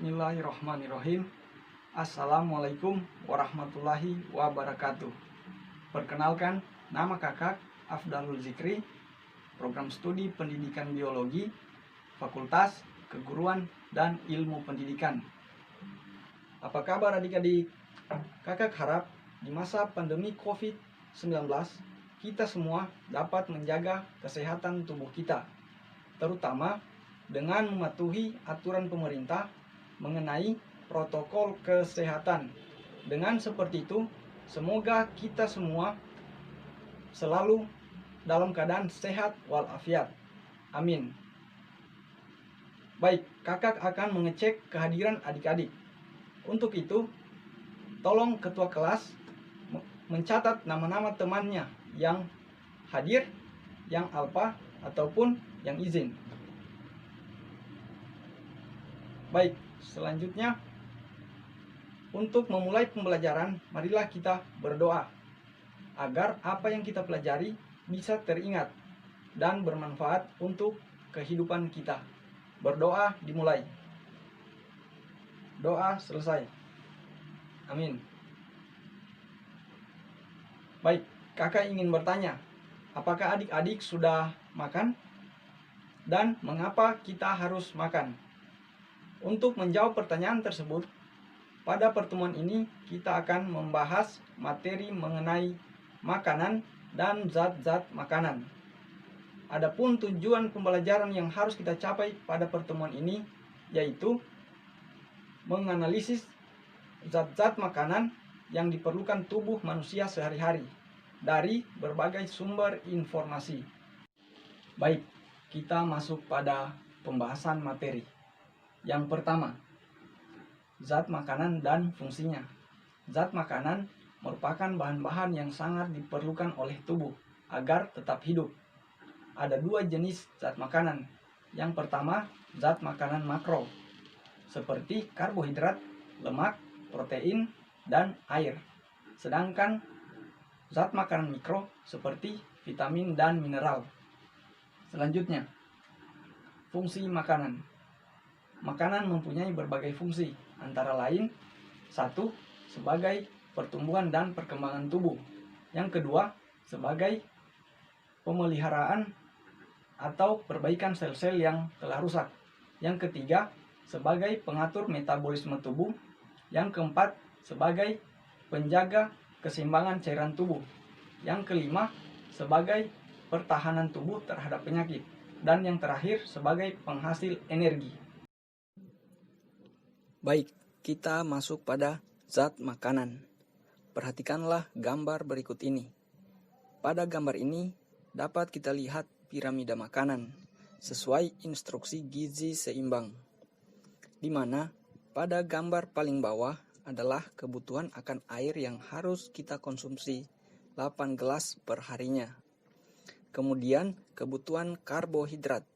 Bismillahirrahmanirrahim. Assalamualaikum warahmatullahi wabarakatuh. Perkenalkan, nama kakak Afdalul Zikri, program studi pendidikan biologi, Fakultas Keguruan dan Ilmu Pendidikan. Apa kabar adik-adik? Kakak harap di masa pandemi COVID-19 kita semua dapat menjaga kesehatan tubuh kita, terutama dengan mematuhi aturan pemerintah mengenai protokol kesehatan. Dengan seperti itu, semoga kita semua selalu dalam keadaan sehat walafiat. Amin. Baik, kakak akan mengecek kehadiran adik-adik. Untuk itu, tolong ketua kelas mencatat nama-nama temannya yang hadir, yang alpa, ataupun yang izin. Baik, selanjutnya untuk memulai pembelajaran, marilah kita berdoa agar apa yang kita pelajari bisa teringat dan bermanfaat untuk kehidupan kita. Berdoa dimulai. Doa selesai. Amin. Baik, kakak ingin bertanya, apakah adik-adik sudah makan? Dan mengapa kita harus makan? Untuk menjawab pertanyaan tersebut, pada pertemuan ini kita akan membahas materi mengenai makanan dan zat-zat makanan. Adapun tujuan pembelajaran yang harus kita capai pada pertemuan ini yaitu menganalisis zat-zat makanan yang diperlukan tubuh manusia sehari-hari dari berbagai sumber informasi. Baik, kita masuk pada pembahasan materi. Yang pertama, zat makanan dan fungsinya. Zat makanan merupakan bahan-bahan yang sangat diperlukan oleh tubuh agar tetap hidup. Ada dua jenis zat makanan. Yang pertama, zat makanan makro, seperti karbohidrat, lemak, protein, dan air. Sedangkan zat makanan mikro, seperti vitamin dan mineral. Selanjutnya, fungsi makanan. Makanan mempunyai berbagai fungsi, antara lain 1. Sebagai pertumbuhan dan perkembangan tubuh. Yang kedua, sebagai pemeliharaan atau perbaikan sel-sel yang telah rusak. Yang ketiga, sebagai pengatur metabolisme tubuh. Yang keempat, sebagai penjaga keseimbangan cairan tubuh. Yang kelima, sebagai pertahanan tubuh terhadap penyakit. Dan yang terakhir, sebagai penghasil energi. Baik, kita masuk pada zat makanan. Perhatikanlah gambar berikut ini. Pada gambar ini dapat kita lihat piramida makanan sesuai instruksi gizi seimbang, di mana pada gambar paling bawah adalah kebutuhan akan air yang harus kita konsumsi 8 gelas per harinya. Kemudian kebutuhan karbohidrat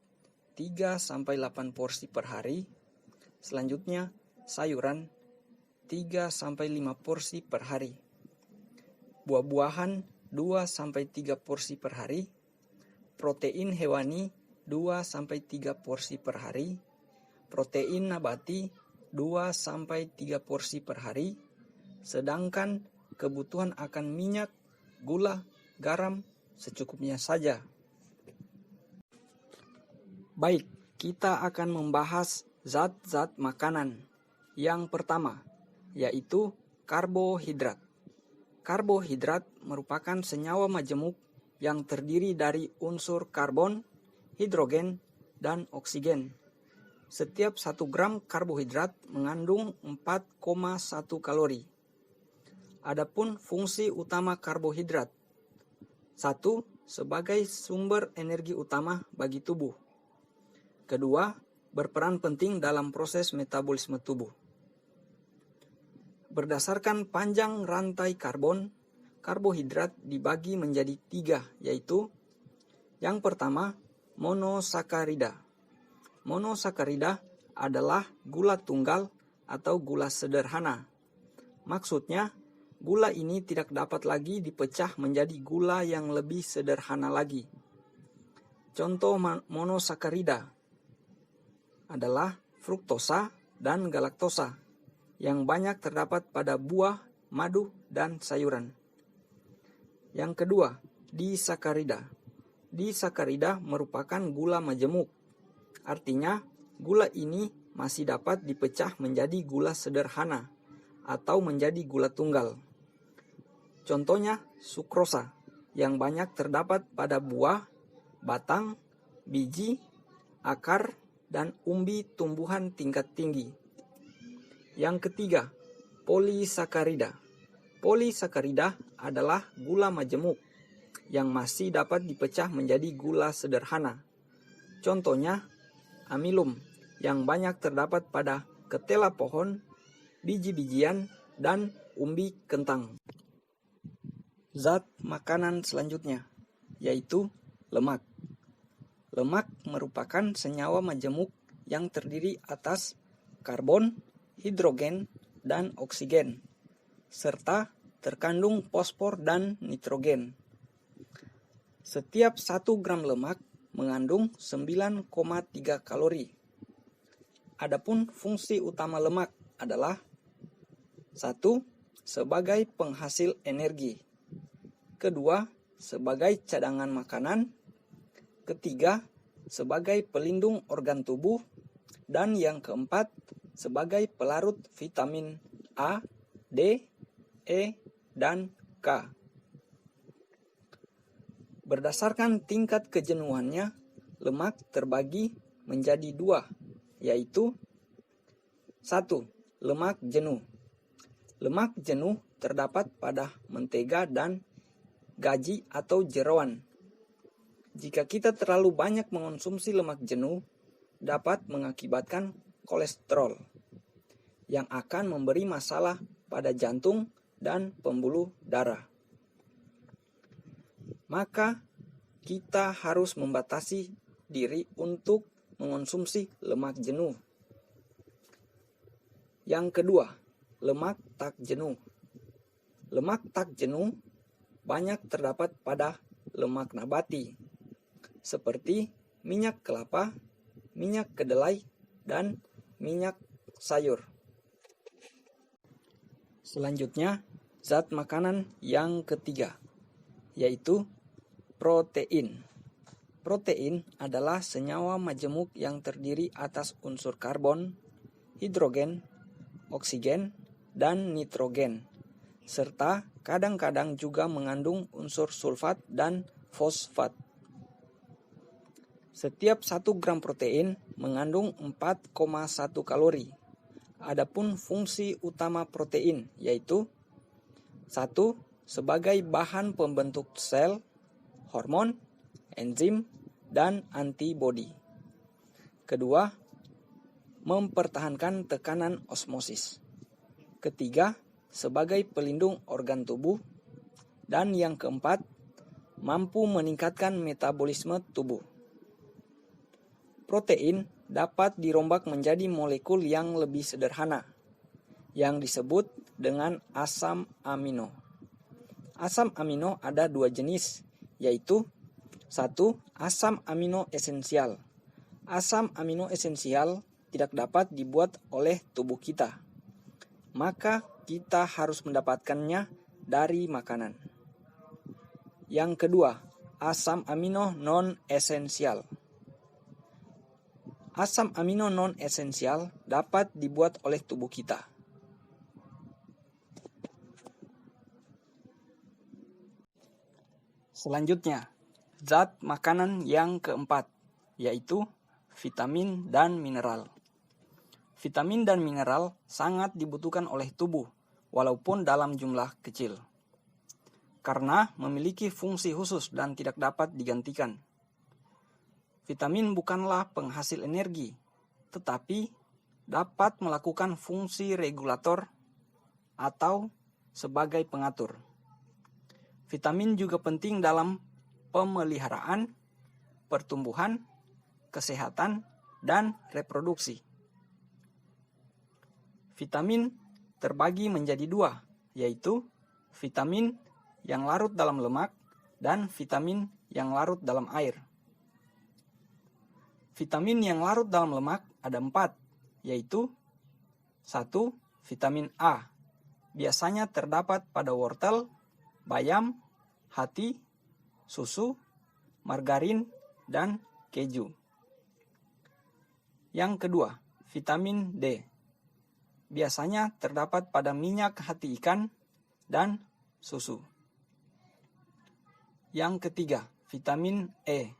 3-8 porsi per hari. Selanjutnya sayuran 3-5 porsi per hari. Buah-buahan 2-3 porsi per hari. Protein hewani 2-3 porsi per hari. Protein nabati 2-3 porsi per hari. Sedangkan kebutuhan akan minyak, gula, garam secukupnya saja. Baik, kita akan membahas zat-zat makanan. Yang pertama, yaitu karbohidrat. Karbohidrat merupakan senyawa majemuk yang terdiri dari unsur karbon, hidrogen, dan oksigen. Setiap 1 gram karbohidrat mengandung 4,1 kalori. Adapun fungsi utama karbohidrat. 1. Sebagai sumber energi utama bagi tubuh. Kedua, berperan penting dalam proses metabolisme tubuh. Berdasarkan panjang rantai karbon, karbohidrat dibagi menjadi 3, yaitu yang pertama, monosakarida. Monosakarida adalah gula tunggal atau gula sederhana. Maksudnya, gula ini tidak dapat lagi dipecah menjadi gula yang lebih sederhana lagi. Contoh monosakarida adalah fruktosa, dan galaktosa yang banyak terdapat pada buah, madu, dan sayuran. Yang kedua, disakarida. Disakarida merupakan gula majemuk. Artinya, gula ini masih dapat dipecah menjadi gula sederhana atau menjadi gula tunggal. Contohnya, sukrosa yang banyak terdapat pada buah, batang, biji, akar, dan umbi tumbuhan tingkat tinggi. Yang ketiga, polisakarida. Polisakarida adalah gula majemuk yang masih dapat dipecah menjadi gula sederhana. Contohnya, amilum yang banyak terdapat pada ketela pohon, biji-bijian, dan umbi kentang. Zat makanan selanjutnya, yaitu lemak. Lemak merupakan senyawa majemuk yang terdiri atas karbon, hidrogen, dan oksigen, serta terkandung fosfor dan nitrogen. Setiap 1 gram lemak mengandung 9,3 kalori. Adapun fungsi utama lemak adalah 1. Sebagai penghasil energi. Kedua, sebagai cadangan makanan. Ketiga, sebagai pelindung organ tubuh. Dan yang keempat, sebagai pelarut vitamin A, D, E, dan K. Berdasarkan tingkat kejenuhannya, lemak terbagi menjadi 2, yaitu 1. Lemak jenuh. Lemak jenuh terdapat pada mentega dan gaji atau jeroan. Jika kita terlalu banyak mengonsumsi lemak jenuh, dapat mengakibatkan kolesterol yang akan memberi masalah pada jantung dan pembuluh darah. Maka kita harus membatasi diri untuk mengonsumsi lemak jenuh. Yang kedua, lemak tak jenuh. Lemak tak jenuh banyak terdapat pada lemak nabati, seperti minyak kelapa, minyak kedelai, dan minyak sayur. Selanjutnya, zat makanan yang ketiga, yaitu protein. Protein adalah senyawa majemuk yang terdiri atas unsur karbon, hidrogen, oksigen, dan nitrogen, serta kadang-kadang juga mengandung unsur sulfat dan fosfat. Setiap 1 gram protein mengandung 4,1 kalori. Adapun fungsi utama protein yaitu 1. Sebagai bahan pembentuk sel, hormon, enzim, dan antibodi. Kedua, mempertahankan tekanan osmosis. Ketiga, sebagai pelindung organ tubuh. Dan yang keempat, mampu meningkatkan metabolisme tubuh. Protein dapat dirombak menjadi molekul yang lebih sederhana, yang disebut dengan asam amino. Asam amino ada 2 jenis, yaitu 1. Asam amino esensial. Asam amino esensial tidak dapat dibuat oleh tubuh kita, maka kita harus mendapatkannya dari makanan. Yang kedua, asam amino non-esensial. Asam amino non-esensial dapat dibuat oleh tubuh kita. Selanjutnya, zat makanan yang keempat, yaitu vitamin dan mineral. Vitamin dan mineral sangat dibutuhkan oleh tubuh, walaupun dalam jumlah kecil, karena memiliki fungsi khusus dan tidak dapat digantikan. Vitamin bukanlah penghasil energi, tetapi dapat melakukan fungsi regulator atau sebagai pengatur. Vitamin juga penting dalam pemeliharaan, pertumbuhan, kesehatan, dan reproduksi. Vitamin terbagi menjadi 2, yaitu vitamin yang larut dalam lemak dan vitamin yang larut dalam air. Vitamin yang larut dalam lemak ada 4, yaitu 1. Vitamin A. Biasanya terdapat pada wortel, bayam, hati, susu, margarin, dan keju. Yang kedua, vitamin D. Biasanya terdapat pada minyak hati ikan dan susu. Yang ketiga, vitamin E.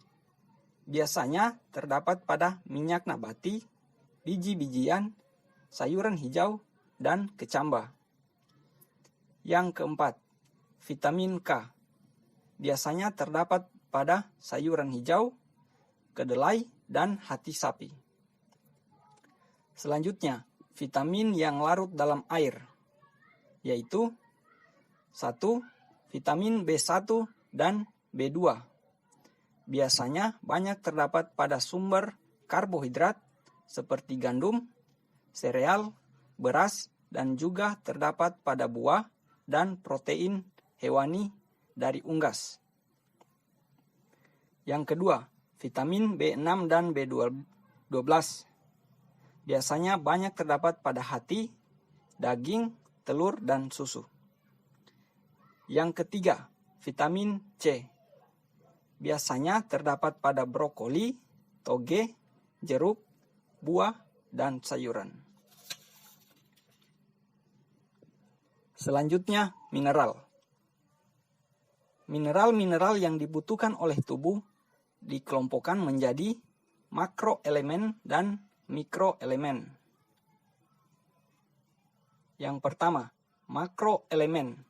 Biasanya terdapat pada minyak nabati, biji-bijian, sayuran hijau, dan kecamba. Yang keempat, vitamin K. Biasanya terdapat pada sayuran hijau, kedelai, dan hati sapi. Selanjutnya, vitamin yang larut dalam air, yaitu 1. Vitamin B1 dan B2. Biasanya banyak terdapat pada sumber karbohidrat seperti gandum, sereal, beras, dan juga terdapat pada buah dan protein hewani dari unggas. Yang kedua, vitamin B6 dan B12. Biasanya banyak terdapat pada hati, daging, telur, dan susu. Yang ketiga, vitamin C. Biasanya terdapat pada brokoli, toge, jeruk, buah, dan sayuran. Selanjutnya, mineral. Mineral-mineral yang dibutuhkan oleh tubuh dikelompokkan menjadi makroelemen dan mikroelemen. Yang pertama, makroelemen.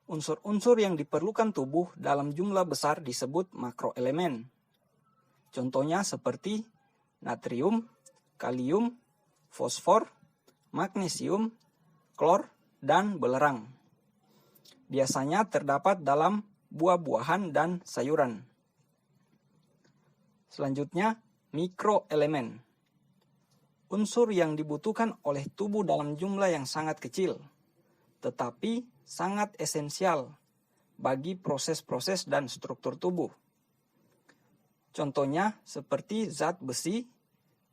Unsur-unsur yang diperlukan tubuh dalam jumlah besar disebut makroelemen. Contohnya seperti natrium, kalium, fosfor, magnesium, klor, dan belerang. Biasanya terdapat dalam buah-buahan dan sayuran. Selanjutnya, mikroelemen. Unsur yang dibutuhkan oleh tubuh dalam jumlah yang sangat kecil, tetapi sangat esensial bagi proses-proses dan struktur tubuh. Contohnya seperti zat besi,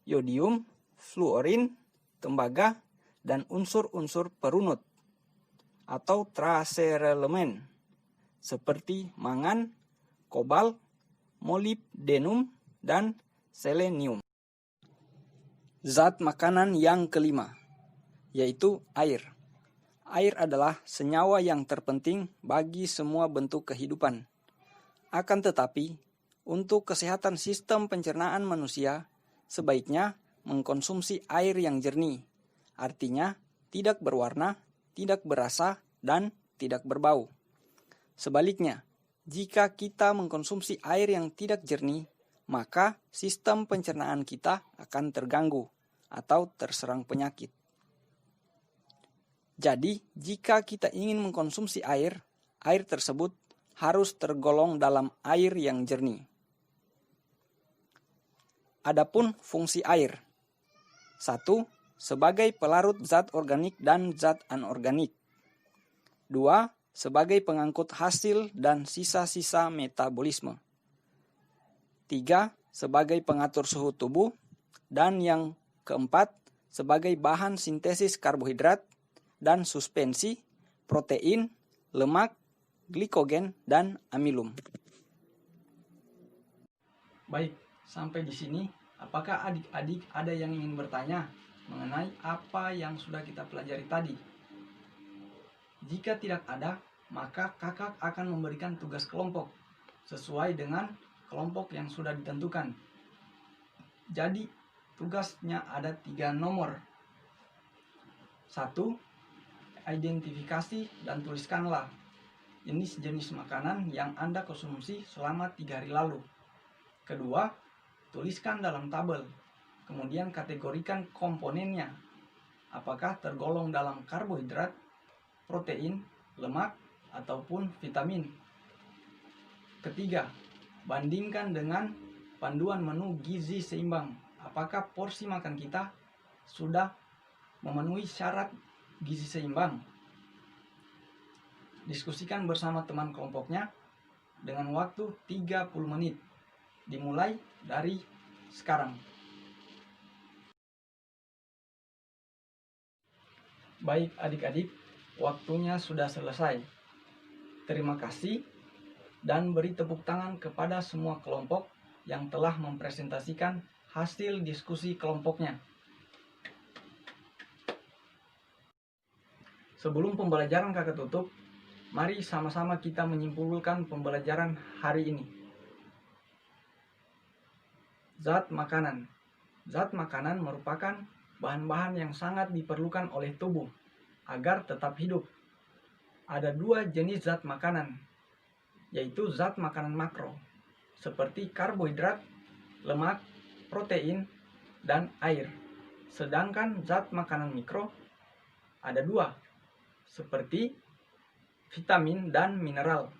yodium, fluorin, tembaga, dan unsur-unsur perunut atau traserelemen seperti mangan, kobalt, molibdenum, dan selenium. Zat makanan yang kelima, yaitu air. Air adalah senyawa yang terpenting bagi semua bentuk kehidupan. Akan tetapi, untuk kesehatan sistem pencernaan manusia, sebaiknya mengkonsumsi air yang jernih, artinya tidak berwarna, tidak berasa, dan tidak berbau. Sebaliknya, jika kita mengkonsumsi air yang tidak jernih, maka sistem pencernaan kita akan terganggu atau terserang penyakit. Jadi, jika kita ingin mengkonsumsi air, air tersebut harus tergolong dalam air yang jernih. Adapun fungsi air. 1. Sebagai pelarut zat organik dan zat anorganik. 2. Sebagai pengangkut hasil dan sisa-sisa metabolisme. 3. Sebagai pengatur suhu tubuh. Dan yang keempat, sebagai bahan sintesis karbohidrat dan suspensi, protein, lemak, glikogen, dan amilum. Baik, sampai di sini, apakah adik-adik ada yang ingin bertanya mengenai apa yang sudah kita pelajari tadi? Jika tidak ada, maka kakak akan memberikan tugas kelompok sesuai dengan kelompok yang sudah ditentukan. Jadi, tugasnya ada 3 nomor. 1. Identifikasi dan tuliskanlah jenis jenis makanan yang Anda konsumsi selama 3 hari lalu. Kedua, tuliskan dalam tabel. Kemudian kategorikan komponennya. Apakah tergolong dalam karbohidrat, protein, lemak, ataupun vitamin. Ketiga, bandingkan dengan panduan menu gizi seimbang. Apakah porsi makan kita sudah memenuhi syarat gizi seimbang. Diskusikan bersama teman kelompoknya dengan waktu 30 menit. Dimulai dari sekarang. Baik adik-adik, waktunya sudah selesai. Terima kasih dan beri tepuk tangan kepada semua kelompok yang telah mempresentasikan hasil diskusi kelompoknya. Sebelum pembelajaran kakak tutup, mari sama-sama kita menyimpulkan pembelajaran hari ini. Zat makanan. Zat makanan merupakan bahan-bahan yang sangat diperlukan oleh tubuh agar tetap hidup. Ada dua jenis zat makanan, yaitu zat makanan makro, seperti karbohidrat, lemak, protein, dan air. Sedangkan zat makanan mikro ada dua, seperti vitamin dan mineral.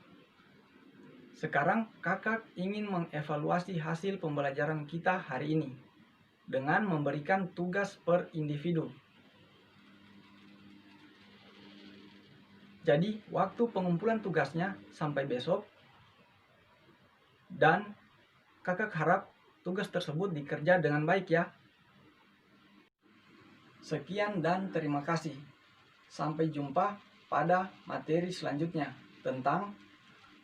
Sekarang kakak ingin mengevaluasi hasil pembelajaran kita hari ini dengan memberikan tugas per individu. Jadi waktu pengumpulan tugasnya sampai besok, dan kakak harap tugas tersebut dikerja dengan baik ya. Sekian dan terima kasih. Sampai jumpa pada materi selanjutnya tentang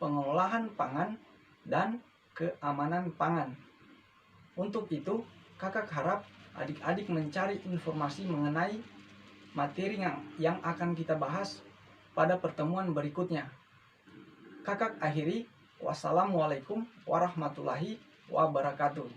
pengolahan pangan dan keamanan pangan. Untuk itu, kakak harap adik-adik mencari informasi mengenai materi yang akan kita bahas pada pertemuan berikutnya. Kakak akhiri, wassalamualaikum warahmatullahi wabarakatuh.